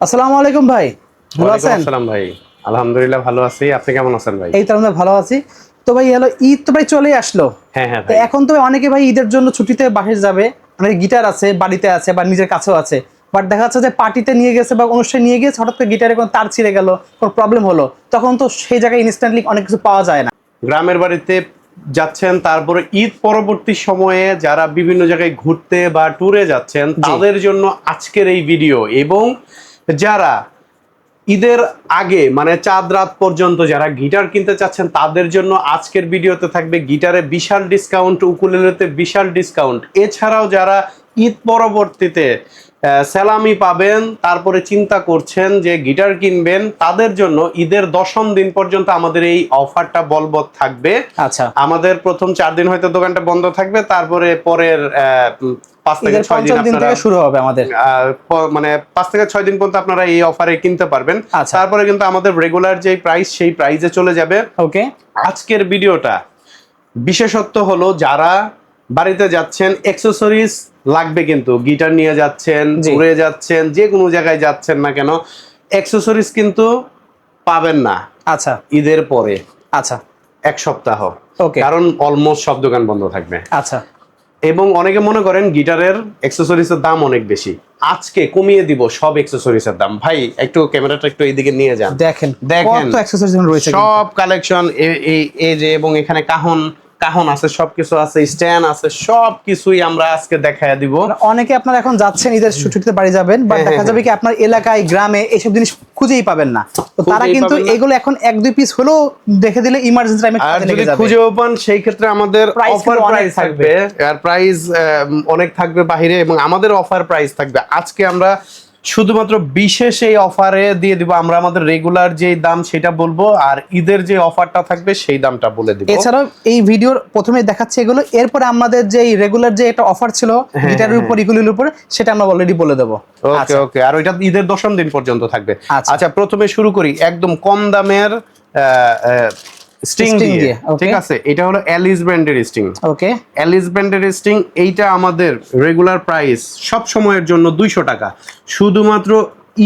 আসসালামু আলাইকুম ভাই, ভালো আছেন? আসসালাম ভাই, আলহামদুলিল্লাহ ভালো আছি। আপনি কেমন আছেন ভাই? এই তো আমরা ভালো আছি। তো ভাই হলো ঈদ তো ভাই চলেই আসলো। হ্যাঁ হ্যাঁ তো ভাই। এখন তো অনেকে ভাই ঈদের জন্য ছুটিতে বাহির যাবে, অনেকে গিটার আছে বাড়িতে আছে বা নিজের কাছেও আছে, বাট দেখা যাচ্ছে যে পার্টিতে নিয়ে গেছে বা অনুষ্ঠানে নিয়ে গেছে, হঠাৎ করে গিটারে কোনো তার ছিঁড়ে গেল, কোনো প্রবলেম হলো, তখন তো সেই জায়গায় ইনস্ট্যান্টলি অনেক কিছু পাওয়া যায় না। গ্রামের বাড়িতে যাচ্ছেন, তারপরে ঈদ পরবর্তী সময়ে যারা বিভিন্ন জায়গায় ঘুরতে বা ট্যুরে যাচ্ছেন তাদের জন্য আজকের এই ভিডিও। এবং যারা ঈদের আগে মানে চাঁদ রাত পর্যন্ত যারা গিটার কিনতে চাচ্ছেন তাদের জন্য আজকের ভিডিওতে থাকবে গিটারে বিশাল ডিসকাউন্ট, উকুলেলেতে বিশাল ডিসকাউন্ট। এছাড়াও যারা ঈদ পরবর্তীতে স্যালামি পাবেন, তারপরে চিন্তা করছেন যে গিটার কিনবেন, তাদের জন্য ঈদের 10ম দিন পর্যন্ত আমাদের এই অফারটা বলবৎ থাকবে। আচ্ছা, আমাদের প্রথম 4 দিন হয়তো দোকানটা বন্ধ থাকবে, তারপরে পরের 5 থেকে 6 দিন থেকে শুরু হবে আমাদের, মানে 5 থেকে 6 দিন পর্যন্ত আপনারা এই অফারে কিনতে পারবেন। তারপরে কিন্তু আমাদের রেগুলার যে প্রাইস সেই প্রাইসে চলে যাবে। ওকে, আজকের ভিডিওটা বিশেষত্ব হলো যারা বাড়িতে যাচ্ছেন, অ্যাকসেসরিজ লাগবে, কিন্তু গিটার নিয়ে যাচ্ছেন, ঘুরে যাচ্ছেন, যে কোনো জায়গায় যাচ্ছেন না কেন, অ্যাকসেসরিজ কিন্তু পাবেন না। আচ্ছা, ঈদের পরে আচ্ছা 1 সপ্তাহ, ওকে, কারণ অলমোস্ট সব দোকান বন্ধ থাকবে। আচ্ছা, এবং অনেকে মনে করেন গিটারের অ্যাকসেসরিজের দাম অনেক বেশি, আজকে কমিয়ে দিব সব অ্যাকসেসরিজের দাম। ভাই একটু ক্যামেরাটা একটু এইদিকে নিয়ে যান, দেখেন দেখেন কত অ্যাকসেসরিজ রয়েছে, সব কালেকশন এই যে, এবং এখানে কাহন আছে, সবকিছু আছে, স্ট্যান্ড আছে, সবকিছুই আমরা আজকে দেখায় দিব। অনেকে আপনারা এখন যাচ্ছেন ঈদের ছুটিতে বাড়ি যাবেন, বাট দেখা যাবে কি আপনার এলাকায় গ্রামে এইসব জিনিস খুঁজেই পাবেন না, তো তারা কিন্তু এগুলো এখন 1-2 পিস হলেও দেখে দিলে ইমার্জেন্সি টাইমে কাজে লেগে যাবে। খুঁজেও পান, সেই ক্ষেত্রে আমাদের অফার প্রাইস থাকবে, আর প্রাইস অনেক থাকবে বাহিরে, এবং আমাদের অফার প্রাইস থাকবে। আজকে আমরা শুধুমাত্র বিশেষ এই অফারে দিয়ে দিব। আমরা আমাদের রেগুলার যে দাম সেটা বলবো, আর ঈদের যে অফারটা থাকবে সেই দামটা বলে দিব। এছাড়াও এই ভিডিওর প্রথমে দেখাচ্ছে এগুলো, এরপরে আমাদের যে রেগুলার যে একটা অফার ছিল গিটারের উপর, ইকুলির উপর, সেটা আমরা অলরেডি বলে দেবো। ওকে ওকে, আর ওইটা ঈদের 10ম দিন পর্যন্ত থাকবে। আচ্ছা, প্রথমে শুরু করি একদম কম দামের স্ট্রিং দিয়ে, ঠিক আছে? এটা হলো অ্যালিস ব্র্যান্ডের স্ট্রিং। ওকে, অ্যালিস ব্র্যান্ডের স্ট্রিং, এইটা আমাদের রেগুলার প্রাইস সব সময়ের জন্য 200 টাকা, শুধুমাত্র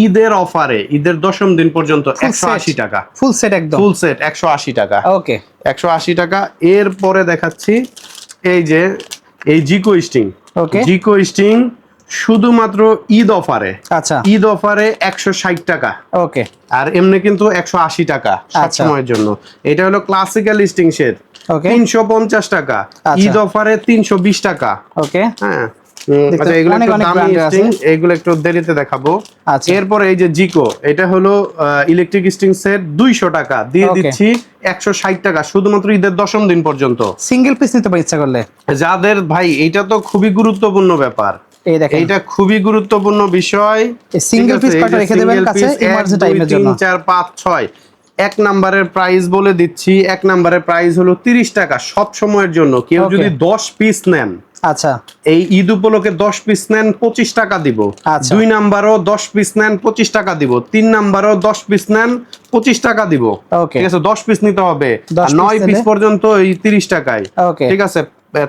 ঈদের অফারে ঈদের 10ম দিন পর্যন্ত 180 টাকা ফুল সেট, একদম ফুল সেট 180 টাকা। ওকে, 180 টাকা। এরপরে দেখাচ্ছি এই যে এই জিকো স্ট্রিং। ওকে, জিকো স্ট্রিং শুধুমাত্র ঈদ অফারে, আচ্ছা ঈদ অফারে 160 টাকা। ওকে, আর এমনি কিন্তু 180 টাকা সব সময়ের জন্য। এটা হলো ক্লাসিক্যাল স্ট্রিং সেট, 350 টাকা, ঈদ অফারে 320 টাকা। ওকে, হ্যাঁ, আচ্ছা এগুলো একটু দামি স্ট্রিং, এগুলো একটু দেরিতে দেখাবো। এরপরে এই যে জিকো, এটা হলো ইলেকট্রিক স্ট্রিং সেট, 200 টাকা দিয়ে দিচ্ছি 160 টাকা শুধুমাত্র ঈদের 10ম দিন পর্যন্ত। সিঙ্গেল পিস নিতে পারি ইচ্ছা করলে যাদের, ভাই এটা তো খুবই গুরুত্বপূর্ণ ব্যাপার, এটা খুবই গুরুত্বপূর্ণ বিষয়। সিঙ্গেল পিস কয়টা রেখে দেবেন কাছে ইমার্জেন্সি টাইমের জন্য? 3 4 5 6। 1 নম্বরের প্রাইস বলে দিচ্ছি, 1 নম্বরের প্রাইস হলো 30 টাকা সব সময়ের জন্য। কেউ যদি 10 পিস নেন, আচ্ছা এই ঈদ উপলক্ষে 10 পিস নেন 25 টাকা দিব। 2 নাম্বারও 10 পিস নেন 25 টাকা দিব। 3 নাম্বারও 10 পিস নেন 25 টাকা দিব। ঠিক আছে, 10 পিস নিতে হবে, আর 9 পিস পর্যন্ত এই 30 টাকায়। ঠিক আছে,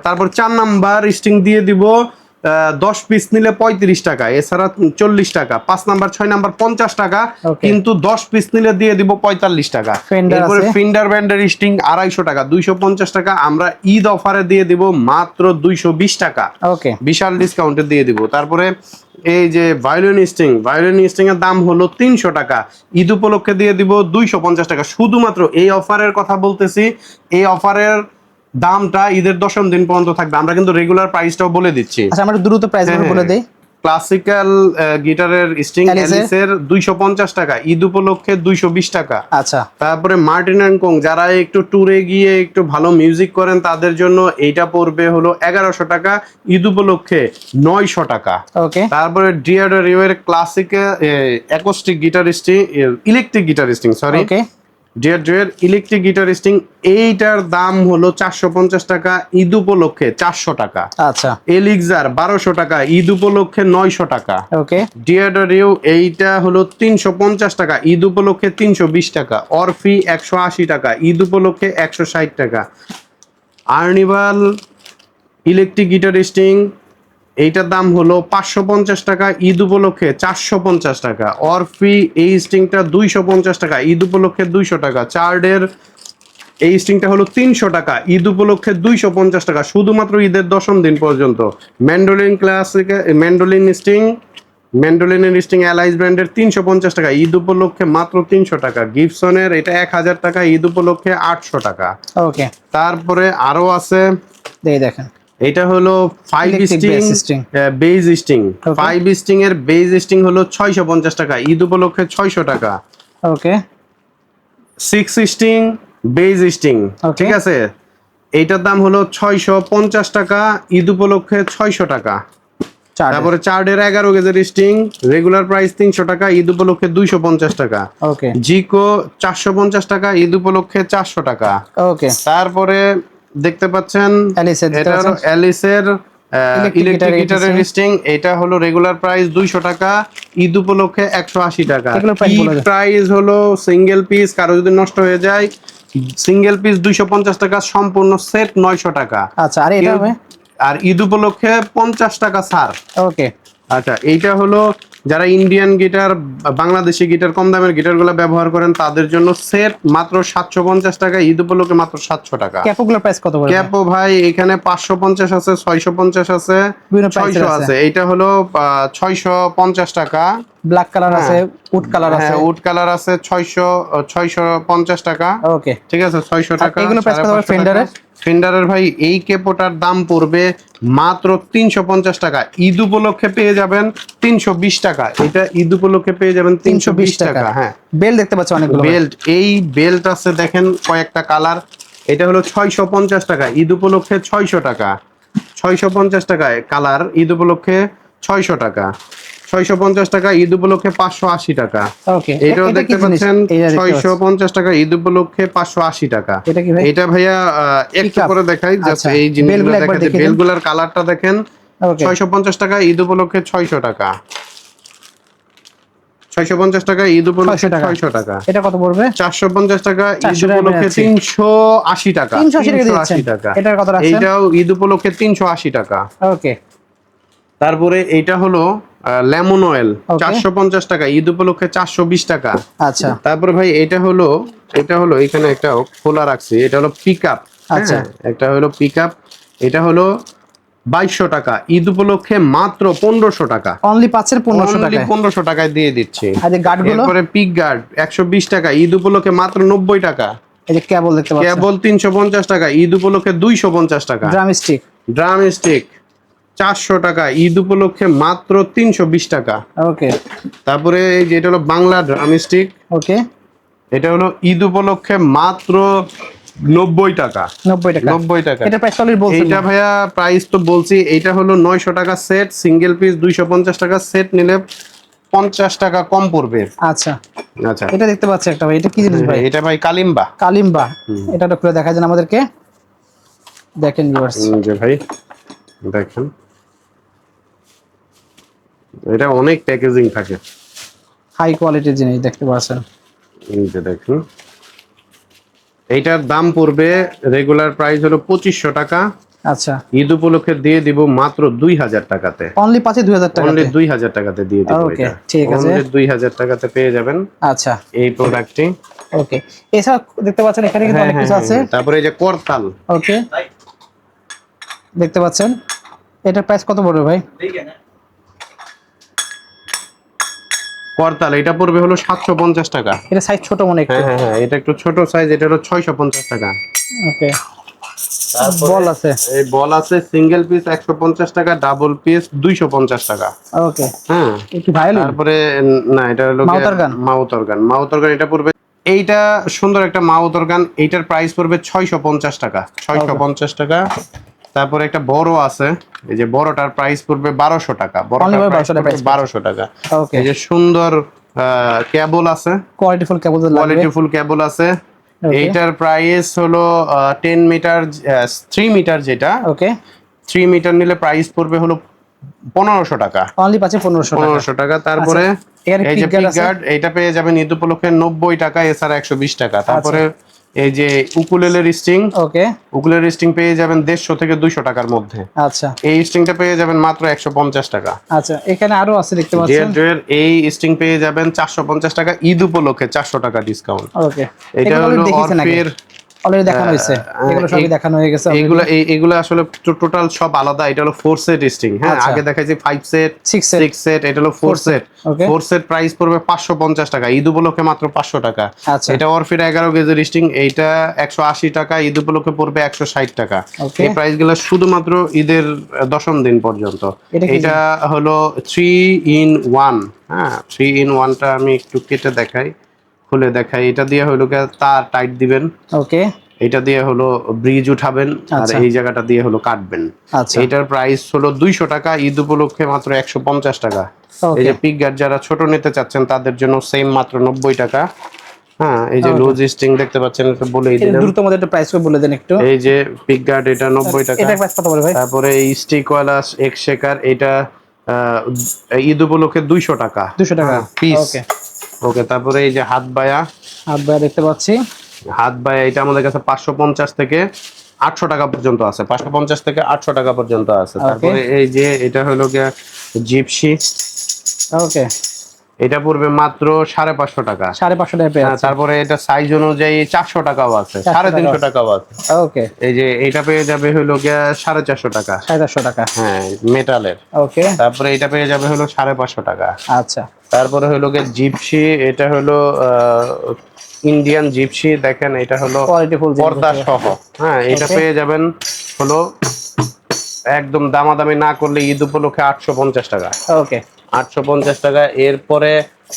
তারপর 4 নাম্বার স্ট্রিং দিয়ে দিব 10 পিস নিলে 35 টাকা, এছাড়া 40 টাকা। 5 নাম্বার 6 নাম্বার 50 টাকা, কিন্তু 10 পিস নিলে দিয়ে দিব 45 টাকা। এরপরে ফিন্ডার ব্র্যান্ডের স্ট্রিং 250 টাকা, 250 টাকা আমরা ঈদ অফারে দিয়ে দিব মাত্র 220 টাকা, বিশাল ডিসকাউন্টে দিয়ে দিব। তারপরে এই যে ভায়োলিন স্ট্রিং এর দাম হলো 300 টাকা, ঈদ উপলক্ষে দিয়ে দিব 250 টাকা। শুধুমাত্র এই অফারের কথা বলতেছি, এই অফারের দামটা ঈদের 10ম দিন পর্যন্ত থাকবে। আমরা কিন্তু রেগুলার প্রাইসটাও বলে দিচ্ছি। আচ্ছা, আমরা দ্রুত প্রাইস বলে দেই। ক্লাসিক্যাল গিটারের স্ট্রিং অ্যালিসের 250 টাকা, ঈদ উপলক্ষে 220 টাকা। আচ্ছা, তারপরে মার্টিন এন্ড কোং, যারা একটু ট্যুরে গিয়ে একটু ভালো মিউজিক করেন তাদের জন্য এইটা পড়বে হলো 1100 টাকা, ঈদ উপলক্ষে 900 টাকা। ওকে, তারপরে ডিআরডারিও এর classical acoustic guitar string, electric guitar string, sorry, DRDO electric guitar string, এইটার দাম হলো 450 টাকা, ঈদ উপলক্ষে 400 টাকা। আচ্ছা, এলিক্সার 1200 টাকা, ঈদ উপলক্ষে 900 টাকা। ওকে, ডিআরডিও এইটা হলো 350 টাকা, ঈদ উপলক্ষে 320 টাকা। অরফি 180 টাকা, ঈদ উপলক্ষে 160 টাকা। আর্নিভাল ইলেকট্রিক গিটার স্ট্রিং এইটার দাম হলো 550 টাকা, ঈদ উপলক্ষে 450 টাকা। অরফি এই স্ট্রিংটা 250 টাকা, ঈদ উপলক্ষে 200 টাকা। চার্ডের এই স্ট্রিংটা হলো 300 টাকা, ঈদ উপলক্ষে 250 টাকা, শুধুমাত্র ঈদের 10ম দিন পর্যন্ত। ম্যান্ডোলিন ক্লাসিক ম্যান্ডোলিনের স্ট্রিং অ্যালাইজ ব্র্যান্ডের 350 টাকা, ঈদ উপলক্ষে মাত্র 300 টাকা। গিবসনের এটা 1000 টাকা, ঈদ উপলক্ষে 800 টাকা। ওকে, তারপরে আরো আছে, দেখেন এটা হলো 5 স্ট্রিং বেজ স্ট্রিং। 5 স্ট্রিং এর বেজ স্ট্রিং হলো 650 টাকা, ঈদ উপলক্ষে 600 টাকা। ওকে, 6 স্ট্রিং বেজ স্ট্রিং, ঠিক আছে, এইটার দাম হলো 650 টাকা, ঈদ উপলক্ষে 600 টাকা। তারপরে চার্ডের 11 গেজের স্ট্রিং রেগুলার প্রাইস 300 টাকা, ঈদ উপলক্ষে 250 টাকা। ওকে, জিকো 450 টাকা, ঈদ উপলক্ষে 400 টাকা। ওকে, তারপরে দেখতে পাচ্ছেন এটা হলো অ্যালিসের ইলেকট্রিক গিটারের স্ট্রিং, এটা হলো রেগুলার প্রাইস 200 টাকা, ঈদ উপলক্ষে 180 টাকা। প্রাইস হলো সিঙ্গেল পিস, কারো যদি নষ্ট হয়ে যায় সিঙ্গেল পিস 250 টাকা, সম্পূর্ণ সেট 900 টাকা। আচ্ছা, আর এটা হবে, আর ঈদ উপলক্ষে 50 টাকা ছাড়। ওকে, আচ্ছা, এইটা হলো যারা ইন্ডিয়ান গিটার, বাংলাদেশি গিটার, কম দামের গিটারগুলো ব্যবহার করেন তাদের জন্য সেট মাত্র 750 টাকা, ঈদ উপলক্ষে মাত্র 700 টাকা। ক্যাপোগুলোর প্রাইস কত পড়বে? ক্যাপো ভাই এখানে 550 আছে, 650 আছে, 600 আছে। এইটা হলো 650 টাকা। ব্ল্যাক কালার আছে, উড কালার আছে, উড কালার আছে 650 টাকা। ওকে, ঠিক আছে, 600 টাকা। এগুলো প্রাইস কত হবে ফেন্ডারের? ফেন্ডারের ভাই এই কেপোটার দাম পড়বে মাত্র 350 টাকা, ঈদ উপলক্ষে পেয়ে যাবেন 320 টাকা। এটা ঈদ উপলক্ষে পেয়ে যাবেন 320 টাকা। হ্যাঁ, বেল্ট দেখতে পাচ্ছ অনেকগুলো বেল্ট, এই বেল্ট আছে দেখেন কয়েকটা কালার। এটা হলো 650 টাকা, ঈদ উপলক্ষে 600 টাকা। 650 টাকায় কালার, ঈদ উপলক্ষে 600 টাকা। 650 টাকা, ঈদ উপলক্ষে 580 টাকা। ওকে, এটাও দেখতে পাচ্ছেন 650 টাকা, ঈদ উপলক্ষে 580 টাকা। এটা কি ভাই? এটা ভাইয়া একটু করে দেখাই, জাস্ট এই জিনিসগুলো দেখাই, বেলগুলার কালারটা দেখেন। 650 টাকা, ঈদ উপলক্ষে 600 টাকা। 650 টাকা, ঈদ উপলক্ষে 600 টাকা। এটা কত পড়বে? 450 টাকা, ঈদ উপলক্ষে 380 টাকা। 380 টাকা। এটার কত রাখছেন? এইটাও ঈদ উপলক্ষে 380 টাকা। ওকে, তারপরে এইটা হলো লেমন অয়েল 450 টাকা, ঈদ উপলক্ষে 420 টাকা। আচ্ছা, তারপরে ভাই এটা হলো এখানে একটা খোলা রাখছি, এটা হলো পিকআপ। আচ্ছা, একটা হলো পিকআপ, এটা হলো 2200 টাকা, ঈদ উপলক্ষে মাত্র 1500 টাকা। অনলি পাচ্ছেন 1500 টাকা, 1500 টাকায় দিয়ে দিচ্ছি। আর এই গার্ডগুলো? তারপরে পিক গার্ড 120 টাকা, ঈদ উপলক্ষে মাত্র 90 টাকা। এই যে কেবল দেখতে পাচ্ছেন, কেবল 350 টাকা, ঈদ উপলক্ষে 250 টাকা। ড্রাম স্টিক 400 টাকা, ঈদ উপলক্ষে মাত্র 320 টাকা। ওকে, তারপরে এই যে এটা হলো বাংলা ড্রাম স্টিক। ওকে, এটা হলো ঈদ উপলক্ষে মাত্র 90 টাকা। 90 টাকা। এটা প্রাইস অলরেডি বলছেন? এটা ভাইয়া প্রাইস তো বলছি, এটা হলো 900 টাকা সেট, সিঙ্গেল পিস 250 টাকা, সেট নিলে 50 টাকা কম পড়বে। আচ্ছা, আচ্ছা, এটা দেখতে পাচ্ছি একটা ভাই, এটা কি জিনিস ভাই? এটা ভাই কালিম্বা। এটা একটু খুলে দেখা যান আমাদেরকে, দেখেন ভিউয়ার্স। যে ভাই দেখেন, এটা অনেক প্যাকেজিং থাকে, হাই কোয়ালিটির জিনিস দেখতে পাচ্ছেন। এই যে দেখুন, এইটার দাম পড়বে রেগুলার প্রাইস হলো 2500 টাকা। আচ্ছা, ঈদ উপলক্ষে দিয়ে দিব মাত্র 2000 টাকাতে। অনলি পাচ্ছি 2000 টাকা, অনলি 2000 টাকাতে দিয়ে দিব। ওকে, ঠিক আছে, অনলি 2000 টাকাতে পেয়ে যাবেন। আচ্ছা, এই প্রোডাক্টটি। ওকে, এছাড়া দেখতে পাচ্ছেন এখানে কিন্তু অনেক কিছু আছে। তারপরে এই যে করতাল, ওকে, দেখতে পাচ্ছেন, এটার প্রাইস কত পড়বে ভাই? করতাল এটা পড়বে হলো 750 টাকা। এটা সাইজ ছোট মনে একটু। হ্যাঁ, এটা একটু ছোট সাইজ, এটা হলো 650 টাকা। ওকে, বল আছে, এই বল আছে সিঙ্গেল পিস 150 টাকা, ডাবল পিস 250 টাকা। ওকে, হ্যাঁ, কি ভায়োলিন? তারপরে না, এটা হলো মাউথ অর্গান। এটা পড়বে, এইটা সুন্দর একটা মাউথ অর্গান, এইটার প্রাইস পড়বে 650 টাকা। 650 টাকা। তারপরে একটা বড় আছে, এই যে বড়টার প্রাইস পড়বে 1200 টাকা। বড়টার প্রাইস 1200 টাকা। এই যে সুন্দর কেবল আছে, কোয়ালিটিফুল কেবল আছে। এইটার প্রাইস হলো 10 মিটার 3 মিটার, যেটা ওকে 3 মিটার নিলে প্রাইস পড়বে হলো 1500 টাকা। অনলি পাচ্ছে 1500 টাকা। তারপরে এই যে পিক গার্ড, এইটা পেয়ে যাবেন ঈদ উপলক্ষে 90 টাকা, এছাড়া 120 টাকা। তারপরে এই যে উকুলেলের স্ট্রিং, ওকে, উকুলেলের স্ট্রিং পেয়ে যাবেন 150 থেকে 200 টাকার মধ্যে। আচ্ছা, এই স্ট্রিংটা পেয়ে যাবেন মাত্র 150 টাকা। আচ্ছা, এখানে আরো আছে দেখতে পাচ্ছেন। ডিয়ারড্রের এই স্ট্রিং পেয়ে যাবেন 450 টাকা, ঈদ উপলক্ষে 400 টাকা ডিসকাউন্ট। ওকে, এটা হলো অরফির, অলরেডি দেখানো হয়েছে, এগুলো সবই দেখানো হয়ে গেছে। এইগুলো আসলে টোটাল সব আলাদা। এটা হলো 4 সেট স্ট্রিং, হ্যাঁ, আগে দেখাইছি 5 সেট 6 সেট, এটা হলো 4 সেট। 4 সেট প্রাইস পড়বে 550 টাকা, ঈদ উপলক্ষে মাত্র 500 টাকা। এটা অরফির 11 গেজের স্ট্রিং, এইটা 180 টাকা, ঈদ উপলক্ষে পড়বে 160 টাকা। এই প্রাইসগুলো শুধুমাত্র ঈদের দশম দিন পর্যন্ত। এটা হলো 3 in 1, হ্যাঁ, 3 in 1টা আমি একটু কেটে দেখাই, খুলে দেখাই। এটা দিয়ে হলো তার টাইট দিবেন, ওকে, এটা দিয়ে হলো ব্রিজ উঠাবেন, আর এই জায়গাটা দিয়ে হলো কাটবেন। এটার প্রাইস হলো 200 টাকা, ঈদ উপলক্ষে মাত্র 150 টাকা। এই যে পিক গার্ড যারা ছোট নিতে চাচ্ছেন তাদের জন্য সেম মাত্র 90 টাকা। হ্যাঁ, এই যে লুজ স্ট্রিং দেখতে পাচ্ছেন, এটা বলেই দিলাম, দ্রুত মধ্যে একটা প্রাইস করে বলে দেন একটু। এই যে পিক গার্ড, এটা 90 টাকা। এটা প্রাইস কত পড়বে ভাই? তারপরে এই স্টিক ওয়ালা এক্স শেকার, এটা ঈদ উপলক্ষে 200 টাকা, 200 টাকা পিস। ওকে, ওকে। তারপরে এই যে হাত বায়া দেখতে পাচ্ছি, হাত বায়া এটা আমাদের কাছে 550 থেকে 800 টাকা পর্যন্ত আছে, 550 থেকে 800 টাকা পর্যন্ত আছে। তারপরে এই যে এটা হলো গিয়া জিপসি, ওকে, এটা পড়বে মাত্র 550 টাকা, 550 টাকা পেয়ে যাচ্ছে। তারপরে এটা সাইজ অনুযায়ী 400 টাকাও আছে, 350 টাকাও আছে। ওকে, এই যে এটা পেয়ে যাবে হলো গিয়া 450 টাকা, 450 টাকা, হ্যাঁ, মেটালের। ওকে, তারপরে এটা পেয়ে যাবে হলো 550 টাকা। আচ্ছা, তারপরে হলো গিয়া জিপসি, এটা হলো ইন্ডিয়ান জিপসি, দেখেন এটা হলো পর্দা সহ, হ্যাঁ, এটা পেয়ে যাবেন হলো একদম দামাদামি না করলে ঈদ উপলক্ষে 850 টাকা। ওকে, 850 টাকা। এরপরে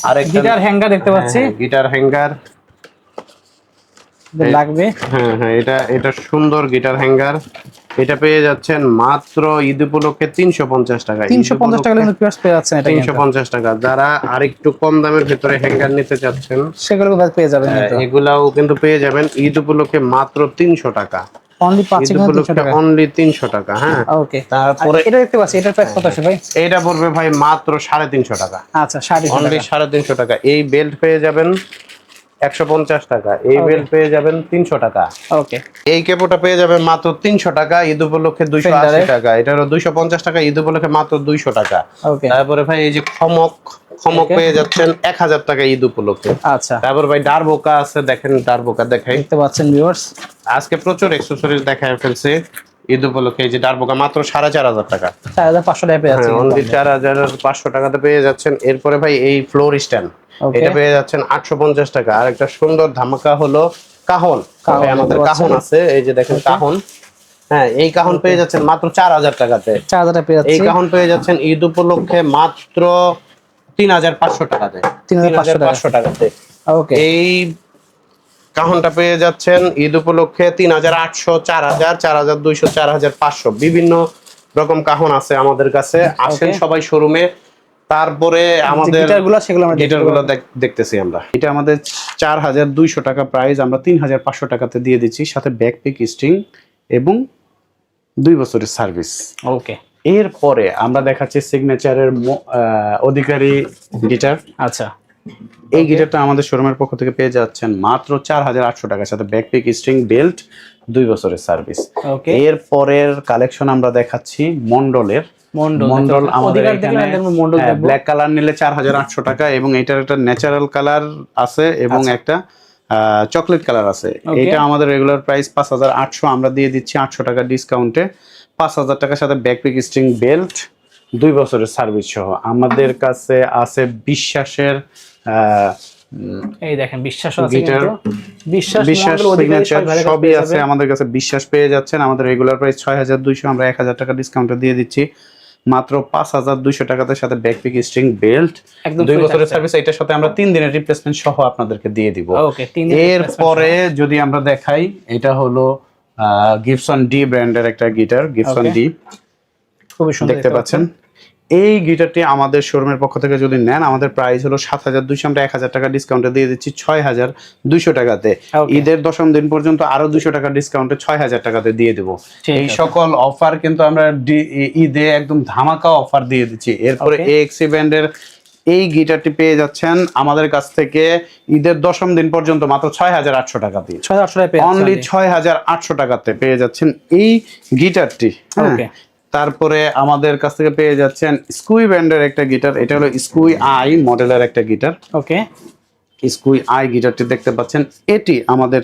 আরেকটা গিটার হ্যাঙ্গার দেখতে পাচ্ছি, গিটার হ্যাঙ্গার লাগবে, হ্যাঁ হ্যাঁ, এটা সুন্দর গিটার হ্যাঙ্গার, এটা পেয়ে যাচ্ছেন মাত্র ঈদ উপলক্ষে 350 টাকা। 350 টাকা কিন্তু পিয়ার্স পেয়ে যাচ্ছেন, এটা 350 টাকা। যারা আরেকটু কম দামের ভিতরে হ্যাঙ্গার নিতে চাচ্ছেন সেগুলো পেয়ে যাবেন, এগুলাও কিন্তু পেয়ে যাবেন ঈদ উপলক্ষে মাত্র 300 টাকা। অনলি 300 টাকা, হ্যাঁ। ওকে, তারপরে এটা দেখতে পাচ্ছি, এটার প্রাইস কত আছে ভাই? এটা পড়বে ভাই মাত্র 350 টাকা। আচ্ছা, 350 টাকা। এই বেল্ট পেয়ে যাবেন 150 টাকা, এই বেল্ট পেয়ে যাবেন 300 টাকা। ওকে, এই কেপোটা পেয়ে যাবেন মাত্র 300 টাকা, ঈদ উপলক্ষে 280 টাকা। এটা হলো 250 টাকা, ঈদ উপলক্ষে মাত্র 200 টাকা। তারপরে ভাই এই যে খমক পেয়ে যাচ্ছেন 1000 টাকা ঈদ উপলক্ষে। আচ্ছা, তারপর ভাই ডারবোকা আছে, দেখেন ডারবোকা দেখাই, দেখতে পাচ্ছেন ভিউয়ার্স, আজকে প্রচুর অ্যাকসেসরিজ দেখায় ফেলছে ঈদ উপলক্ষে। এই যে ডারবোকা মাত্র 4500 টাকা, 4500 টাকা পেয়ে যাচ্ছেন, অনলি 4500 টাকাতে পেয়ে যাচ্ছেন। এরপরে ভাই এই ফ্লোর স্ট্যান্ড, এটা পেয়ে যাচ্ছেন 850 টাকা। আর একটা সুন্দর ধামাকা হলো কাহন, আমাদের কাহন আছে, এই যে দেখেন কাহন, হ্যাঁ, এই কাহন পেয়ে যাচ্ছেন মাত্র 4000 টাকাতে। 4000 টাকা পেয়ে যাচ্ছেন। এই কাহন পেয়ে যাচ্ছেন ঈদ উপলক্ষে মাত্র 3500 টাকাতে, 3500 টাকাতে। ওকে, এই কাহনটা পেয়ে যাচ্ছেন ঈদ উপলক্ষে 3800, 4000, 4200, 4500, বিভিন্ন রকম কাহন আছে আমাদের কাছে। আসেন সবাই শোরুমে। তারপরে আমাদের গিটারগুলো দেখতেছি আমরা। এটা আমাদের 4200 টাকা প্রাইস, আমরা 3500 টাকাতে দিয়ে দিচ্ছি, সাথে ব্যাকপিক স্ট্রিং এবং 2 বছরের সার্ভিস। ওকে, এরপরে আমরা দেখাচ্ছি সিগনেচারের অধিকারী গিটার। আচ্ছা, এই গিটারটা আমাদের শোরুমের পক্ষ থেকে পেয়ে যাচ্ছেন মাত্র 4800 টাকার সাথে ব্যাকপিক স্ট্রিং, বেল্ট, 2 বছরের সার্ভিস। এর পরের কালেকশন আমরা দেখাচ্ছি মন্ডলের। মন্ডল আমাদের এখানে ব্ল্যাক কালার নিলে 4800 টাকা, এবং এটার একটা ন্যাচারাল কালার আছে এবং একটা চকলেট কালার আছে। এটা আমাদের রেগুলার প্রাইস 5800, আমরা দিয়ে দিচ্ছি 800 টাকা ডিসকাউন্টে 5000 টাকার সাথে ব্যাকপিক স্ট্রিং, বেল্ট, 2 বছরের সার্ভিস সহ। আমাদের কাছে আছে বিশ্বাসের, এই দেখেন বিশ্বাস আছে, কিন্তু বিশ্বাস সিগনেচার সবই আছে আমাদের কাছে। বিশ্বাস পেয়ে যাচ্ছেন, আমাদের রেগুলার প্রাইস 6200, আমরা 1000 টাকা ডিসকাউন্টে দিয়ে দিচ্ছি মাত্র 5200 টাকাতে, সাথে ব্যাকপিক স্ট্রিং, বেল্ট, 2 বছরের সার্ভিস। এটার সাথে আমরা 3 দিনের রিপ্লেসমেন্ট সহ আপনাদেরকে দিয়ে দিব। এরপরে যদি আমরা দেখাই, এটা হলো গিবসন ডি ব্র্যান্ডের একটা গিটার, গিবসন ডি, খুবই সুন্দর দেখতে পাচ্ছেন। এই গিটারটি আমাদের শোরুমের পক্ষ থেকে যদি নেন, আমাদের প্রাইস হলো 7200, আমরা 1000 টাকা ডিসকাউন্টে দিয়ে দিচ্ছি 6200 টাকাতে। ঈদের দশম দিন পর্যন্ত আরো 200 টাকা ডিসকাউন্টে 6000 টাকাতে দিয়ে দেবো। এই সকল অফার কিন্তু আমরা ঈদে একদম ধামাকা অফার দিয়ে দিচ্ছি। এরপরে এএক্সি ব্র্যান্ডের এই গিটারটি পেয়ে যাচ্ছেন আমাদের কাছ থেকে ঈদের 10ম দিন পর্যন্ত মাত্র 6800 টাকা দিয়ে। 6800 টাকা পেয়ে অনলি 6800 টাকাতে পেয়ে যাচ্ছেন এই গিটারটি। ওকে। তারপরে আমাদের কাছ থেকে পেয়ে যাচ্ছেন স্কুই ব্র্যান্ডের একটা গিটার, এটা হলো স্কুই আই মডেলের একটা গিটার। ওকে। স্কুই আই গিটারটি দেখতে পাচ্ছেন, এটি আমাদের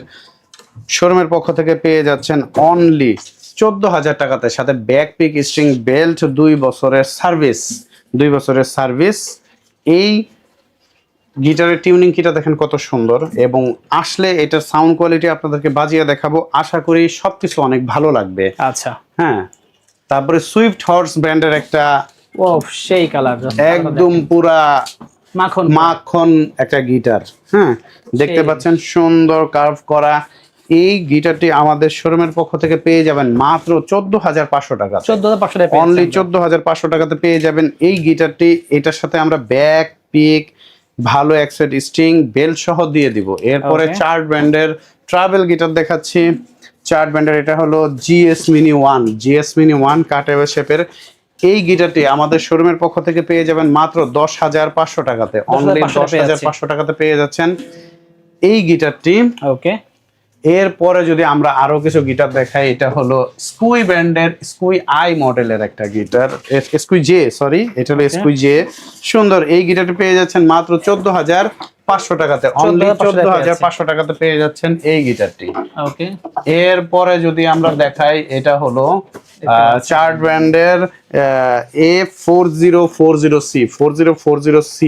শোরুমের পক্ষ থেকে পেয়ে যাচ্ছেন অনলি 14000 টাকাতে, সাথে ব্যাক পিক স্ট্রিং বেল্ট, 2 বছরের সার্ভিস, 2 বছরের সার্ভিস। এই গিটারের টিউনিং কিটা দেখেন কত সুন্দর, এবং আসলে এটার সাউন্ড কোয়ালিটি আপনাদেরকে বাজিয়ে দেখাবো, আশা করি সবকিছু অনেক ভালো লাগবে। আচ্ছা। হ্যাঁ, তারপরে সুইফট হর্স ব্র্যান্ডের একটা, ও সেই কালার, একদম পুরা মাখন মাখন একটা গিটার। হ্যাঁ, দেখতে পাচ্ছেন সুন্দর কার্ভ করা এই গিটারটি আমাদের শোরুমের পক্ষ থেকে পেয়ে যাবেন মাত্র 14500 টাকা। 14500 টাকা, অনলি 14500 টাকাতে পেয়ে যাবেন এই গিটারটি। এটার সাথে আমরা ব্যাক পিক, ভালো এক সেট স্ট্রিং বেল্ট সহ দিয়ে দিব। এরপরে চার্ট ব্র্যান্ডের ট্রাভেল গিটার দেখাচ্ছি। চার্ট ব্র্যান্ডের এটা হলো জিএস মিনি 1, জিএস মিনি 1 কাটওয়ে শেপের এই গিটারটি আমাদের শোরুমের পক্ষ থেকে পেয়ে যাবেন মাত্র 10500 টাকাতে। অনলি 10500 টাকাতে পেয়ে যাচ্ছেন এই গিটারটি। ওকে। এরপরে যদি আমরা আরো কিছু গিটার দেখাই, এটা হলো স্কুই ব্র্যান্ডের স্কুই আই মডেলের একটা গিটার, স্কুই জে, সরি, এটা হলো স্কুই জে। সুন্দর এই গিটারটি পেয়ে যাচ্ছেন মাত্র 14500 টাকাতে। অনলি 14500 টাকাতে পেয়ে যাচ্ছেন এই গিটারটি। ওকে। এরপরে যদি আমরা দেখাই, এটা হলো চার্ট ব্র্যান্ডের A4040C, 4040C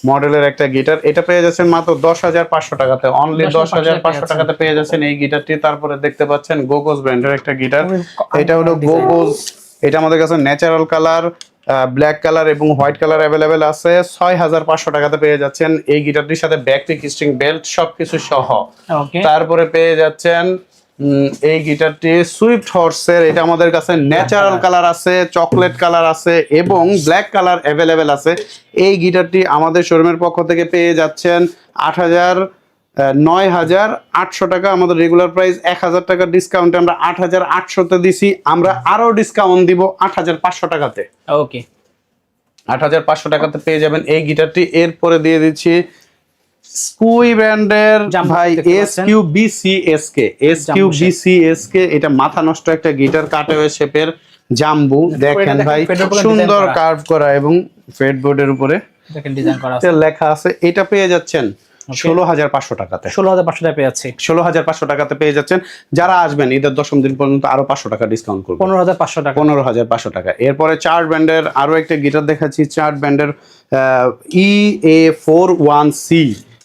মডেলের একটা গিটার। এটা পেয়ে যাচ্ছেন মাত্র 10500 টাকাতে। অনলি 10500 টাকাতে পেয়ে যাচ্ছেন এই গিটারটি। তারপরে দেখতে পাচ্ছেন গোগোস ব্র্যান্ডের একটা গিটার, এটা হলো গোগোস। এটা আমাদের কাছে ন্যাচারাল কালার, ব্ল্যাক কালার এবং হোয়াইট কালার অ্যাভেলেবেল আছে। 6500 টাকাতে পেয়ে যাচ্ছেন এই গিটারটির সাথে ব্যাক পিক স্ট্রিং বেল্ট সবকিছু সহ। তারপরে পেয়ে যাচ্ছেন এই গিটারটি সুইফট হর্সের, এটা আমাদের কাছে ন্যাচারাল কালার আছে, চকলেট কালার আছে এবং ব্ল্যাক কালার অ্যাভেলেবেল আছে। এই গিটারটি আমাদের শোরুমের পক্ষ থেকে পেয়ে যাচ্ছেন 9800 টাকা। আমাদের রেগুলার প্রাইস 1000 টাকা ডিসকাউন্টে আমরা 8800-তে দিছি। আমরা আরো ডিসকাউন্ট দিব 8500 টাকাতে। ওকে। 8500 টাকাতে পেয়ে যাবেন এই গিটারটি। এরপরে দিয়ে দিচ্ছি স্কুই ব্র্যান্ডের ভাই SQBCSK, এটা মাথা নষ্ট একটা গিটার, কাটওয়ে শেপের জাম্বু। দেখেন ভাই সুন্দর কার্ভ করা এবং ফেড বোর্ডের উপরে দেখেন ডিজাইন করা আছে, লেখা আছে। এটা পেয়ে যাচ্ছেন 16500 টাকাতে। 16500 টাকা পেয়ে যাচ্ছে। 16500 টাকাতে পেয়ে যাচ্ছেন। যারা আসবেন ঈদের 10ম দিন পর্যন্ত আরো 500 টাকা ডিসকাউন্ট করব, 15500 টাকা। 15500 টাকা। এরপরে চার্ট ব্র্যান্ডের আরো একটা গিটার দেখাচ্ছি, চার্ট ব্র্যান্ডের EA41C।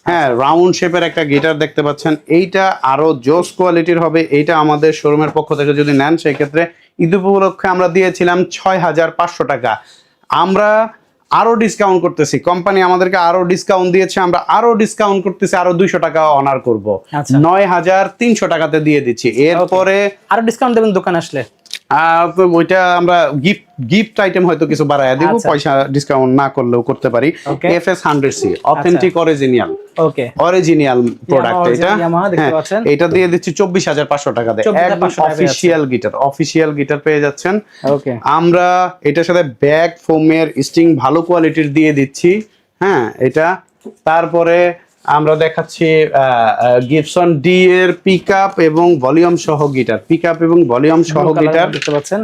হ্যাঁ, রাউন্ড শেপের একটা গিটার দেখতে পাচ্ছেন। এইটা আরো জোস কোয়ালিটির হবে। এইটা আমাদের শোরুমের পক্ষ থেকে যদি নেন, সেই ক্ষেত্রে ঈদ উপলক্ষে আমরা দিয়েছিলাম 6500 টাকা। আমরা আরো ডিসকাউন্ট করতেছি, কোম্পানি আমাদেরকে আরো ডিসকাউন্ট দিয়েছে, আমরা আরো ডিসকাউন্ট করতেছি, আরো 200 টাকা অনার করব। 9300 টাকাতে দিয়ে দিচ্ছি। এরপরে আরো ডিসকাউন্ট দেবেন দোকানে আসলে? ওইটা আমরা গিফট আইটেম হয়তো কিছু বাড়ায় দিব, পয়সা ডিসকাউন্ট না করলেও করতে পারি। FS100C অথেন্টিক অরিজিনাল, ওকে, অরিজিনাল প্রোডাক্ট এটা। এটা দিয়ে দিচ্ছি 24500 টাকা দিয়ে। একদম অফিশিয়াল গিটার, অফিশিয়াল গিটার পেয়ে যাচ্ছেন। ওকে, আমরা এটার সাথে ব্যাক ফোমের স্ট্রিং ভালো কোয়ালিটির দিয়ে দিচ্ছি। হ্যাঁ, এটা। তারপরে আমরা দেখাচ্ছি গিবসন ডি এর পিকআপ এবং ভলিউম সহ গিটার, পিকআপ এবং ভলিউম সহ গিটার দেখতে পাচ্ছেন।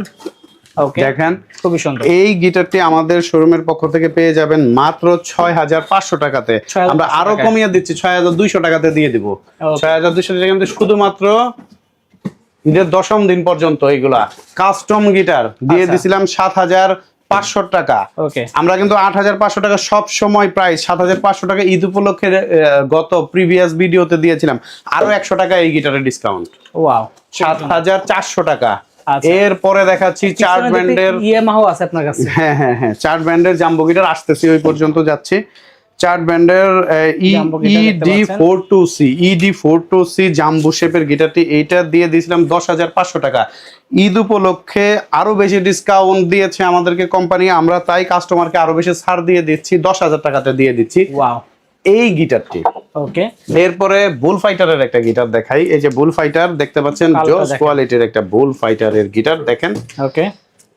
ওকে, দেখেন খুবই সুন্দর। এই গিটারটি আমাদের শোরুমের পক্ষ থেকে পেয়ে যাবেন মাত্র 6500 টাকাতে। আমরা আরো কমিয়ে দিচ্ছি, 6200 টাকাতে দিয়ে দিব। 6200 টাকা কিন্তু শুধুমাত্র ঈদের 10ম দিন পর্যন্ত। এইগুলা কাস্টম গিটার দিয়ে দিছিলাম 7500 টাকা। ওকে, আমরা কিন্তু 8500 টাকা সব সময় প্রাইস, 7500 টাকা ঈদ উপলক্ষে গত প্রিভিয়াস ভিডিওতে দিয়েছিলাম। আরো 100 টাকা এই গিটারের ডিসকাউন্ট। ওয়াও, 7400 টাকা। এরপরে দেখাচ্ছি চার্ট ব্র্যান্ডের ইয়ামাহা আছে আপনার কাছে? হ্যাঁ হ্যাঁ হ্যাঁ, চার্ট ব্র্যান্ডের জাম্বো গিটার আসতেছি, ওই পর্যন্ত যাচ্ছি। চার্ট ব্র্যান্ডের ED42C জাম্বো শেপের গিটারটি, এইটা দিয়ে দিয়েছিলাম 10500 টাকা। ঈদ উপলক্ষে আরো বেশি ডিসকাউন্ট দিয়েছে আমাদেরকে কোম্পানি, আমরা তাই কাস্টমারকে আরো বেশি ছাড় দিয়ে দিচ্ছি, 10000 টাকাতে দিয়ে দিচ্ছি। ওয়াও, এই গিটারটি। ওকে, এরপরে বুল ফাইটারের একটা গিটার দেখাই। এই যে বুল ফাইটার দেখতে পাচ্ছেন, জোস কোয়ালিটির একটা বুল ফাইটারের গিটার দেখেন। ওকে,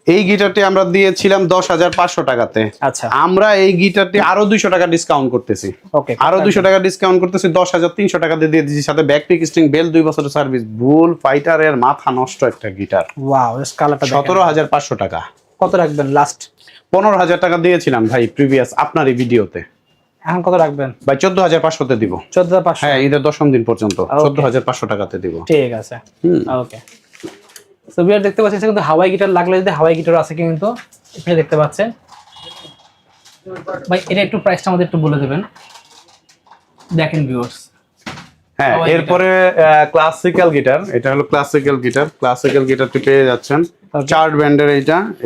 এই গিটারটি আমরা দিয়েছিলাম 10,500 টাকাতে। আচ্ছা, আমরা এই গিটারটি আরো 200 টাকা ডিসকাউন্ট করতেছি। ওকে, আরো 200 টাকা ডিসকাউন্ট করতেছি, 10,300 টাকাতে দিয়ে দিচ্ছি, সাথে ব্যাক পিক স্ট্রিং বেল 2 বছরের সার্ভিস। বুল ফাইটারের মাথা নষ্ট একটা গিটার। ওয়াও, জাস্ট কালারটা 17,500 টাকা। কত রাখবেন লাস্ট? 15,000 টাকা দিয়েছিলাম ভাই প্রিভিয়াস আপনার এই ভিডিওতে। এখন কত রাখবেন ভাই? 14,500 তে দিব। 14,500? হ্যাঁ, ঈদের 10ম দিন পর্যন্ত 14,500 টাকাতে দিব। ঠিক আছে, ওকে। সো ভিউয়ার দেখতে পাচ্ছেন কিন্তু হাওয়াই গিটার লাগলে যদি হাওয়াই গিটার আছে কিন্তু এখানে দেখতে পাচ্ছেন। ভাই এটা একটু প্রাইসটা আমাদের একটু বলে দেবেন, দেখেন ভিউয়ার্স। হ্যাঁ, এরপরে ক্লাসিক্যাল গিটার, এটা হলো ক্লাসিক্যাল গিটার। ক্লাসিক্যাল গিটারটি পেয়ে যাচ্ছেন চার্ট ব্র্যান্ডের।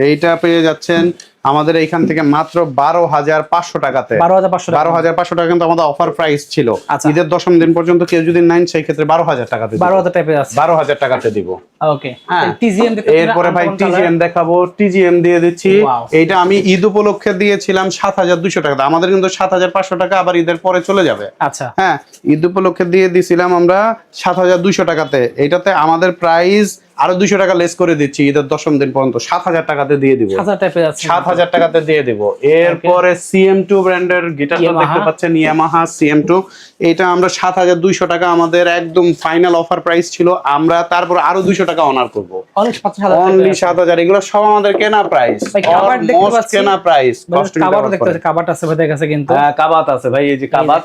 এইটা পেয়ে যাচ্ছেন আমাদের এইখান থেকে মাত্র 12,500 টাকাতে। 12,500 টাকা কিন্তু আমাদের অফার প্রাইস ছিল। ঈদের 10ম দিন পর্যন্ত কেউ যদি নেন সেই ক্ষেত্রে 12,000 টাকাতে, 12,000 টাইপে আছে, 12,000 টাকাতে দিব। ওকে, হ্যাঁ। টিজিএম এরপরে ভাই টিজিএম দেখাবো, টিজিএম দিয়ে দিচ্ছি। এইটা আমি ঈদ উপলক্ষে দিয়েছিলাম 7,200 টাকা। আমাদের কিন্তু 7,500 টাকা আবার ঈদের পরে চলে যাবে। আচ্ছা, হ্যাঁ, ঈদ উপলক্ষে দিয়ে দিছিলাম আমরা 7,200 টাকাতে। এইটাতে আমাদের প্রাইস আরো 200 টাকা লেস করে দিচ্ছি ঈদের 10ম দিন পর্যন্ত 7,000 টাকাতে দিয়ে দিব। 7,000 টাকাতে দিয়ে দিব। এরপরে CM2 ব্র্যান্ডের গিটারটা দেখতে পাচ্ছেন, ইয়ামাহা CM2। এটা আমরা 7,200 টাকা আমাদের একদম ফাইনাল অফার প্রাইস ছিল। আমরা তারপর আরো 200 টাকা অনার করব। অনলি 7,000। এগুলো সব আমাদের কেনা প্রাইস, অলমোস্ট কেনা প্রাইস। কাবাট দেখতে পাচ্ছেন, কাবাট আছে ভাই কাছে কিন্তু। হ্যাঁ, কাবাট আছে ভাই, এই যে কাবাট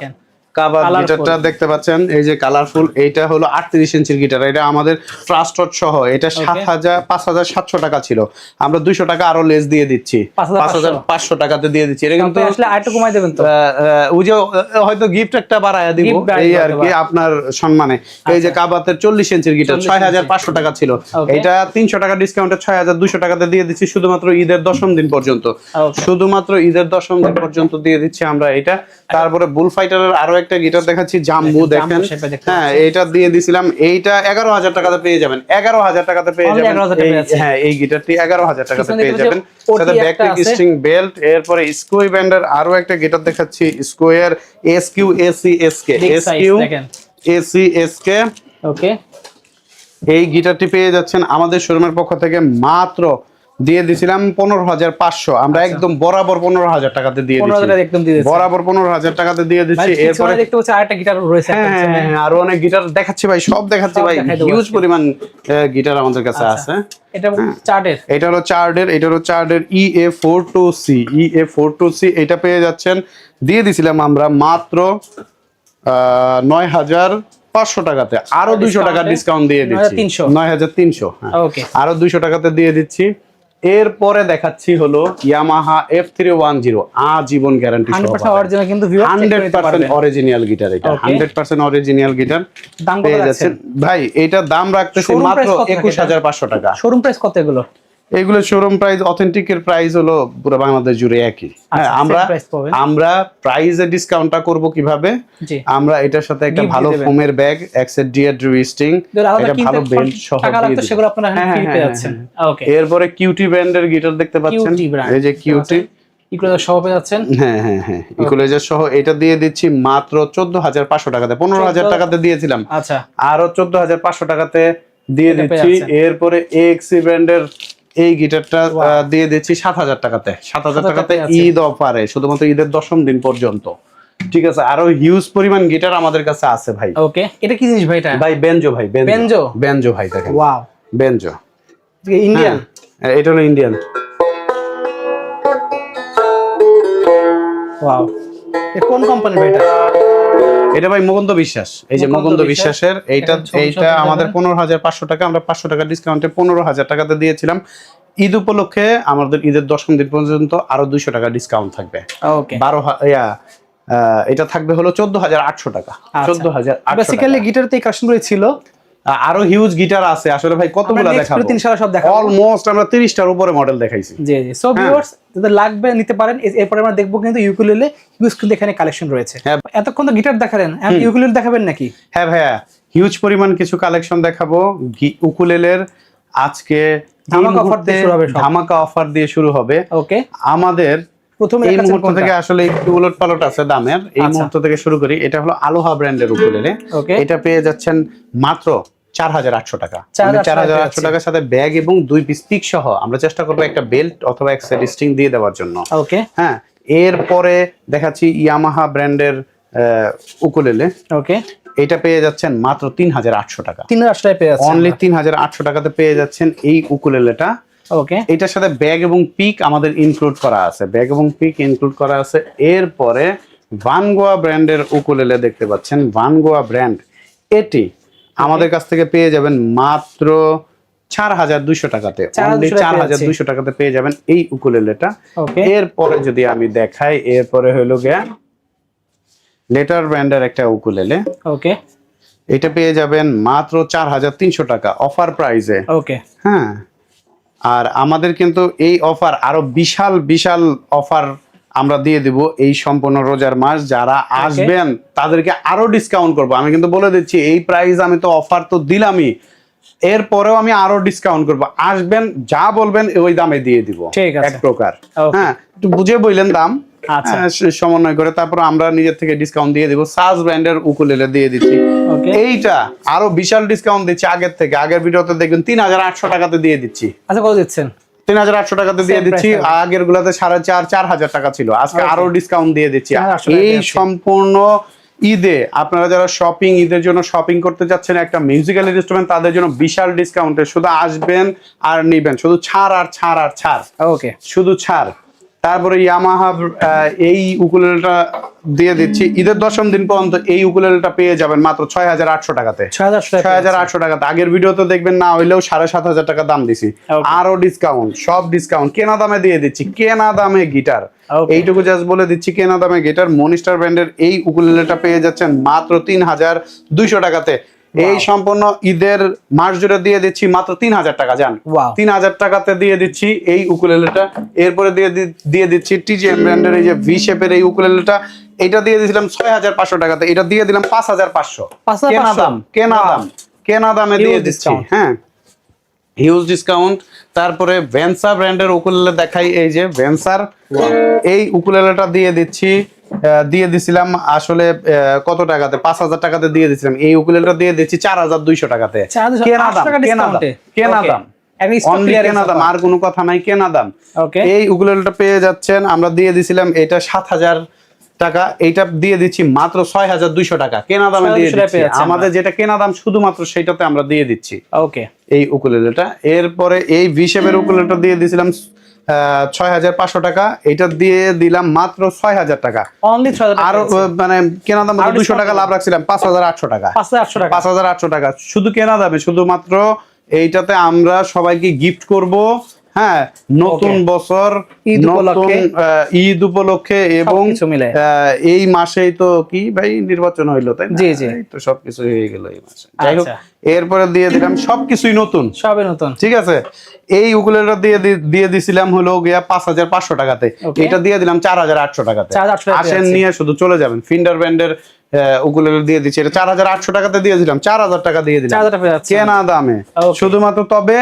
গিটারটা দেখতে পাচ্ছেন, এই যে কালারফুল। এইটা হলো 38 ইঞ্চির গিটার। এটা আমাদের ট্রাস্টড সহ এটা 5,700 টাকা ছিল। আমরা 200 টাকা আরো লেস দিয়ে দিচ্ছি, 5,500 টাকাতে দিয়ে দিচ্ছি। এটা কিন্তু আসলে আরেকটু কমাই দেবেন তো, ওই যে হয়তো গিফট একটা বাড়ায়া দিব এই আর কি আপনার সম্মানে। এই যে কাবাতের 40 ইঞ্চির গিটার 6,500 টাকা ছিল। এটা 300 টাকা ডিসকাউন্টে 6,200 টাকাতে দিয়ে দিচ্ছি শুধুমাত্র ঈদের 10ম দিন পর্যন্ত। শুধুমাত্র ঈদের 10ম দিন পর্যন্ত দিয়ে দিচ্ছি আমরা এটা। তারপরে বুল ফাইটারের আরো একটা গিটার দেখাচ্ছি, জাম্বু দেখেন। হ্যাঁ, এটা দিয়ে দিছিলাম। এইটা 11,000 টাকাতে পেয়ে যাবেন। 11,000 টাকাতে পেয়ে যাবেন। হ্যাঁ, এই গিটারটি 11,000 টাকাতে পেয়ে যাবেন, সাথে ব্যাক পিক স্ট্রিং বেল্ট। এরপরে স্কোয়ার ব্যান্ডের আরো একটা গিটার দেখাচ্ছি, স্কোয়ার SQ ওকে। এই গিটারটি পেয়ে যাচ্ছেন আমাদের শোরুমের পক্ষ থেকে মাত্র দিয়ে দিছিলাম 15,500। আমরা একদম বরাবর 15,000 টাকাতে দিয়ে দিচ্ছি, বরাবর 15,000 টাকাতে দিয়ে দিচ্ছি। এরপরে দেখতে পাচ্ছি আরেকটা গিটার রয়েছে। হ্যাঁ, আরো অনেক গিটার দেখাচ্ছি ভাই, সব দেখাচ্ছি ভাই, হিউজ পরিমাণ গিটার আমাদের কাছে আছে। এটা চার্টের, এটা হলো চার্টের, এটা হলো চার্টের EA42C। এটা পেয়ে যাচ্ছেন, দিয়ে দিছিলাম আমরা মাত্র 9,500 টাকাতে। আরো 200 টাকা ডিসকাউন্ট দিয়ে দিচ্ছি, 9,300। আরো 200 টাকাতে দিয়ে দিচ্ছি। এরপরে দেখাচ্ছি হলো ইয়ামাহা F310 আজীবন গ্যারান্টি সহ 100% অরিজিনাল গিটার। এটা 100% অরিজিনাল গিটার পেয়ে যাচ্ছেন ভাই। এটার দাম রাখতেছি মাত্র 21,500 টাকা। শোরুম প্রাইস কত এগুলো? এগুলো শোরুম প্রাইস, অথেন্টিকের প্রাইস হলো পুরো বাংলাদেশ জুড়ে একই। হ্যাঁ, আমরা প্রাইসে ডিসকাউন্টটা করব কিভাবে? আমরা এটার সাথে একটা ভালো ফোমের ব্যাগ, এক্সেট ডিয়ার ড্রিস্টিং, একটা ভালো বেল্ট সহ দিয়ে দিই। সেগুলো আপনারা ফ্রি পেয়ে যাচ্ছেন। ওকে। এরপরে কিউটি ব্র্যান্ডের গিটার দেখতে পাচ্ছেন, এই যে কিউটি ইকুলাইজার সহ পেয়ে যাচ্ছেন। হ্যাঁ, ইকুলাইজার সহ এটা দিয়ে দিচ্ছি মাত্র 14,500 টাকাতে। 15,000 টাকাতে দিয়েছিলাম, আচ্ছা আরো 14,500 টাকাতে দিয়ে দিচ্ছি। এরপরে এক্সি ব্র্যান্ডের এই গিটারটা দিয়ে দিচ্ছি 7,000 টাকাতে। 7,000 টাকাতে ঈদ অফারে, শুধুমাত্র ঈদের 10ম দিন পর্যন্ত। ঠিক আছে, আরো হিউজ পরিমাণ গিটার আমাদের কাছে আছে ভাই। ওকে, এটা কি জিনিস ভাই? এটা ভাই বেনজো ভাই, বেনজো ভাই দেখেন। ওয়াও, বেনজো ইন্ডিয়ান। এটা হলো ইন্ডিয়ান। ওয়াও, এটা কোন কোম্পানি ভাই? এটা ভাই মুকুন্দ বিশ্বাস। এই যে মুকুন্দ বিশ্বাসের এইটা আমাদের 15,500 টাকা। আমরা 500 টাকা ডিসকাউন্টে 15,000 টাকাতে দিয়েছিলাম। ঈদ উপলক্ষে আমাদের ঈদের 10ম দিন পর্যন্ত আরো 200 টাকা ডিসকাউন্ট থাকবে। ওকে, এটা থাকবে হলো 14,800 টাকা। 14,800 বেসিক্যালি গিটারতে এই কালেকশনগুলো ছিল। আরো হিউজ গিটার আছে আসলে ভাই, কতগুলো দেখাবো? সব দেখাবো, অলমোস্ট আমরা 30টার উপরে মডেল দেখাইছি। জি। সো ভিউয়ার্স, যাদের লাগবে নিতে পারেন। এরপর আমরা দেখবো কিন্তু ইউকুলেলে হিউজ কিন্তু এখানে কালেকশন রয়েছে। এতক্ষণ তো গিটার দেখালেন, এখন ইউকুলেলে দেখাবেন নাকি? হ্যাঁ ভাইয়া, হিউজ পরিমাণ কিছু কালেকশন দেখাবো উকুলেলের। আজকে ধামাকা অফার দিয়ে শুরু হবে। ওকে, আমাদের প্রথমে এই মুহূর্ত থেকে আসলে একটু উলটপালট আছে দামের। এই মুহূর্ত থেকে শুরু করি। এটা হলো আলোহা ব্র্যান্ডের উকুলেলে। এটা পেয়ে যাচ্ছেন মাত্র 4,800 টাকা। 4,800 টাকার সাথে ব্যাগ এবং 2 পিস পিক সহ আমরা চেষ্টা করবো একটা বেল্ট অথবা একটা স্ট্রিং দিয়ে দেওয়ার জন্য। ওকে, হ্যাঁ, এরপরে দেখাচ্ছি ইয়ামাহা ব্র্যান্ডের উকুলেলে। ওকে, এটা পেয়ে যাচ্ছেন মাত্র 3,800 টাকা। 3,800 টাকায় পেয়ে যাচ্ছেন, অনলি 3,800 টাকাতে পেয়ে যাচ্ছেন এই উকুলেলেটা। ওকে, এটার সাথে ব্যাগ এবং পিক আমাদের ইনক্লুড করা আছে, ব্যাগ এবং পিক ইনক্লুড করা আছে। এরপরে ভানগোয়া ব্র্যান্ডের উকুলেলে দেখতে পাচ্ছেন, ভানগোয়া ব্র্যান্ড। এটি আমাদের কাছ থেকে পেয়ে যাবেন মাত্র 4,200 টাকাতে, অনলি 4,200 টাকাতে পেয়ে যাবেন এই উকুলেলেটা। এরপরে যদি আমি দেখাই, এরপরে হলো গিয়া লেটার ব্র্যান্ডের একটা উকুলেলে। ওকে, এটা পেয়ে যাবেন মাত্র 4,300 টাকা অফার প্রাইসে। ওকে, হ্যাঁ, আর আমাদের কিন্তু এই অফার আরো বিশাল বিশাল অফার আমরা দিয়ে দিব এই সম্পূর্ণ রোজার মাস। যারা আসবেন তাদেরকে আরো ডিসকাউন্ট করব। আমি কিন্তু বলে দিচ্ছি এই প্রাইস, আমি তো অফার তো দিলামই, এরপরেও আমি আরো ডিসকাউন্ট করব। আসবেন, যা বলবেন ওই দামে দিয়ে দিব এক প্রকার। হ্যাঁ, একটু বুঝে বললেন দাম, সমন্বয় করে তারপর আমরা নিজের থেকে ডিসকাউন্ট দিয়ে দিব। সাজ ব্র্যান্ডের উকুলেলে দিয়ে দিচ্ছি, এইটা আরো বিশাল ডিসকাউন্ট দিচ্ছি আগের থেকে। আগের ভিডিওতে দেখবেন 3,800 টাকাতে দিয়ে দিচ্ছি। আচ্ছা, কত দিচ্ছেন? 3,800 টাকাতে দিয়ে দিচ্ছি। আগের গুলাতে 4,500 টাকা ছিল, আজকে আরো ডিসকাউন্ট দিয়ে দিচ্ছি। এই সম্পূর্ণ ঈদে আপনারা যারা শপিং, ঈদের জন্য শপিং করতে যাচ্ছেন একটা মিউজিক্যাল ইনস্ট্রুমেন্ট, তাদের জন্য বিশাল ডিসকাউন্টে শুধু আসবেন আর নিবেন, শুধু ছাড় আর ছাড় আর ছাড়। ওকে, শুধু ছাড়। তারপরে ইয়ামাহা এই উকুলেলেটা দিয়ে দিচ্ছি ঈদের 10ম দিন পর্যন্ত। এই উকুলেলেটা পেয়ে যাবেন মাত্র 6,800 টাকাতে। 6,800 টাকাতে। আগের ভিডিওতে দেখবেন না হইলেও 7,500 টাকা দাম দিছি। আরো ডিসকাউন্ট, সব ডিসকাউন্ট কেনা দামে দিয়ে দিচ্ছি, কেনা দামে গিটার। এইটুকু জাস্ট বলে দিচ্ছি, কেনা দামে গিটার। মনিস্টার ব্র্যান্ডের এই উকুলেলেটা পেয়ে যাচ্ছেন মাত্র 3,200 টাকাতে। এই সম্পূর্ণ ঈদের মাস জুড়ে দিয়ে দিচ্ছি মাত্র 3,000 টাকা। যান, 3,000 টাকাতে দিয়ে দিচ্ছি এই উকুলেলেটা। এরপরে দিয়ে দিচ্ছি টিজিএম ব্র্যান্ডের এই যে ভি শেপের এই উকুলেলেটা। এটা দিয়ে দিয়েছিলাম 6,500 টাকাতে, এটা দিয়ে দিলাম 5,500। কেনা দামে দিয়ে দিচ্ছি। হ্যাঁ, হিউজ ডিসকাউন্ট। তারপরে ভেন্সা ব্র্যান্ডের উকুলেলে দেখাই, এই যে ভেন্সার এই উকুলেলেটা দিয়ে দিছিলাম আসলে কত টাকাতে, 5,000 টাকাতে দিয়ে দিছিলাম। এই উকুলেলেটা দিয়ে দিচ্ছি 4,200 টাকাতে। কেনা দাম আর কোনো কথা নাই, কেনা দাম। এই উকুলেলেটা পেয়ে যাচ্ছেন, আমরা দিয়ে দিছিলাম এটা 7,000 টাকা, এইটা দিয়ে দিচ্ছি মাত্র 6,200 টাকা কেনা দামে দিয়ে দিচ্ছি। আমাদের যেটা কেনা দাম শুধুমাত্র সেটাতে আমরা দিয়ে দিচ্ছি। ওকে, এই উকুলেলেটা। এরপরে এই ভি শেপের উকুলেলেটা দিয়ে দিছিলাম 6,500 টাকা, এটা দিয়ে দিলাম মাত্র 6,000 টাকা। আর মানে কেনা দাম 200 টাকা লাভ রাখছিলাম, 5,800 টাকা। 5,800 টাকা শুধু কেনা দামে। শুধুমাত্র এইটাতে আমরা সবাইকে গিফট করব। হ্যাঁ, নতুন বছর, ঈদ উপলক্ষে এবং এই মাসেই তো কি ভাই নির্বাচন হইলো, তাই না? জি জি, তো সবকিছু হয়ে গেল এই মাসে। যাই হোক, এরপরে দিয়ে দিলাম সবকিছুই নতুন, সবই নতুন। ঠিক আছে, এই উকুলেলেটা দিয়ে দিছিলাম হলো গিয়া 5,500 টাকাতে। এটা দিয়ে দিলাম 4,800 টাকাতে। আসেন নিয়ে শুধু চলে যাবেন। ফিন্ডার ব্র্যান্ডের উকুলেলে দিয়ে দিচ্ছি, এটা 4,800 টাকাতে দিয়ে দিলাম, 4,000 টাকা দিয়ে দিলাম কেনা দামে শুধুমাত্র। তবে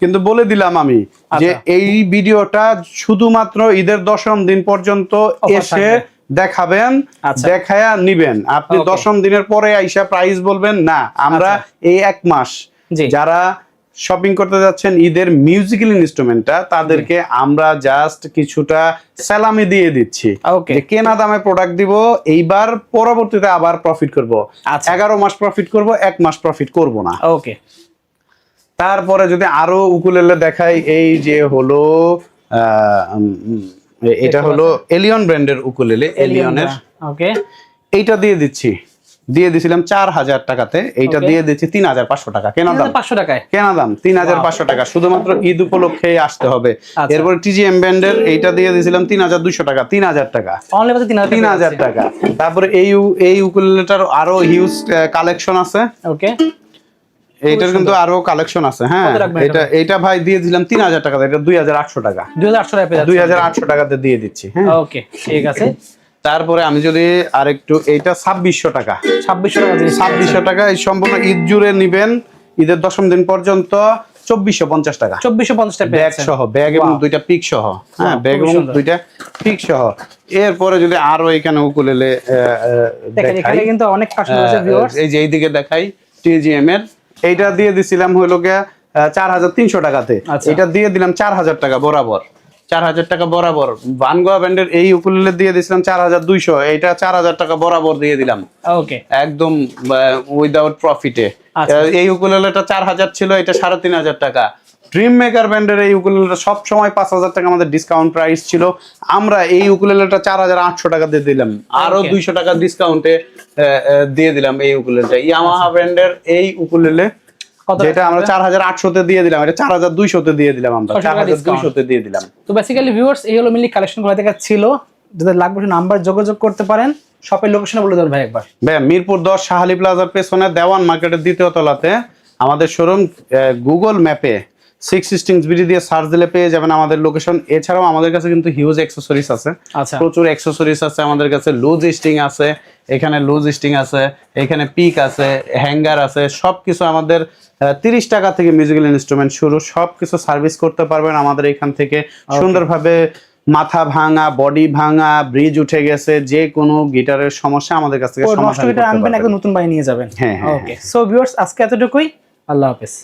কিন্তু বলে দিলাম আমি যে এই ভিডিওটা শুধুমাত্র ঈদের 10ম দিন পর্যন্ত এসে দেখাবেন, দেখায়া নিবেন। আপনি 10ম দিনের পরে আইসা প্রাইস বলবেন না। আমরা এই এক মাস যারা শপিং করতে যাচ্ছেন ঈদের মিউজিক্যাল ইনস্ট্রুমেন্টটা, তাদেরকে আমরা জাস্ট কিছুটা সালামি দিয়ে দিচ্ছি যে কেনা দামে প্রোডাক্ট দিব। এইবার পরবর্তীতে আবার প্রফিট করব, 11 মাস প্রফিট করব, 1 মাস প্রফিট করব না। ওকে, তারপরে যদি আরো উকুলেলে দেখাই, এই যে হলো এটা হলো এলিয়ন ব্র্যান্ডের উকুলেলে, এলিয়নের। ওকে, এইটা দিয়ে দিছিলাম 4,000 টাকাতে, এইটা দিয়ে দিচ্ছি 3,500 টাকা কেনা দাম। 500 টাকায় কেনা দাম, 3,500 টাকা। শুধুমাত্র ঈদ উপলক্ষে আসতে হবে। এরপর টিজিএম ব্র্যান্ডের এইটা দিয়ে দিছিলাম 3,200 টাকা, 3,000 টাকা, 3,000 টাকা। তারপরে এই উকুলেলেটার আরো হিউজ কালেকশন আছে। ওকে, এইটার কিন্তু আরো কালেকশন আছে। হ্যাঁ, এটা ভাই দিয়ে দিলাম 3,000 টাকা, এটা 2,800 টাকা, 2,800 টাকাতে দিয়ে দিচ্ছি। হ্যাঁ, ওকে, ঠিক আছে। তারপরে আমি যদি আরেকটু, এইটা 2,600 টাকা, 2,600 টাকা। এই সম্পূর্ণ ঈদ জুড়ে নিবেন, ঈদের 10ম দিন পর্যন্ত 2,450 টাকা, 2,450 টাকা ব্যাগ সহ, ব্যাগ এবং 2টা পিক সহ। হ্যাঁ, ব্যাগ এবং 2টা পিক সহ। এরপরে যদি আরো এখানে উকুলেলে দেখাই, কিন্তু অনেক কাস্টমার আছে ভিউয়ার্স, এই যে এইদিকে দেখাই টিজিএম এর এইটা দিয়ে দিছিলাম হলো গিয়া 4300 টাকাতে। এটা দিয়ে দিলাম 4000 টাকা বরাবর, 4000 টাকা বরাবর। ভানগোয়া ব্র্যান্ডের এই উকুলেলে দিয়ে দিছিলাম 4200, এইটা 4000 টাকা বরাবর দিয়ে দিলাম। ওকে, একদম উইদাউট প্রফিটে। এই উকুলেলেটা 4000 ছিল, এটা 3500 টাকা। ড্রিম মেকার ব্র্যান্ডের এই উকুলেলেটা সব সময় 5000 টাকা আমাদের ডিসকাউন্ট প্রাইস ছিল, আমরা এই উকুলেলেটা 4800 টাকা দিয়ে দিলাম, আরো 200 টাকা ডিসকাউন্টে দিয়ে দিলাম এই উকুলেলেটা। ইয়ামাহা ব্র্যান্ডের এই উকুলেলে যেটা আমরা 4800 তে দিয়ে দিলাম, এটা 4200 তে দিয়ে দিলাম, আমরা 4200 তে দিয়ে দিলাম। তো বেসিক্যালি ভিউয়ার্স এই হলো মিলি কালেকশনগুলো থেকে ছিল, যাদের লাগবে নাম্বার যোগাযোগ করতে পারেন। শপের লোকেশন বলে দেন ভাই একবার। ভাই মিরপুর 10 শাহালি প্লাজার পেছনে দেওয়ান মার্কেটের দ্বিতীয় তলাতে আমাদের শোরুম। গুগল ম্যাপে 6 স্টিংস বিডি দিয়ে সার্চ দিলে পেয়ে যাবেন আমাদের লোকেশন। এছাড়াও আমাদের কাছে কিন্তু হিউজ অ্যাকসেসরিজ আছে, প্রচুর অ্যাকসেসরিজ আছে আমাদের কাছে। লুজ স্টিং আছে, এখানে লুজ স্টিং আছে, এখানে পিক আছে, হ্যাঙ্গার আছে, সবকিছু আমাদের 30 টাকা থেকে মিউজিক্যাল ইনস্ট্রুমেন্ট শুরু, সবকিছু সার্ভিস করতে পারবেন আমাদের এখান থেকে সুন্দরভাবে। মাথা ভাঙা, বডি ভাঙা, ব্রিজ উঠে গেছে, যে কোনো গিটারের সমস্যা আমাদের কাছ থেকে সমাধান করতে পারবেন। আনবেন, একদম নতুন বানিয়ে নিয়ে যাবেন। হ্যাঁ, ওকে, সো ভিউয়ার্স আজকে এতটুকুই। আল্লাহ হাফেজ।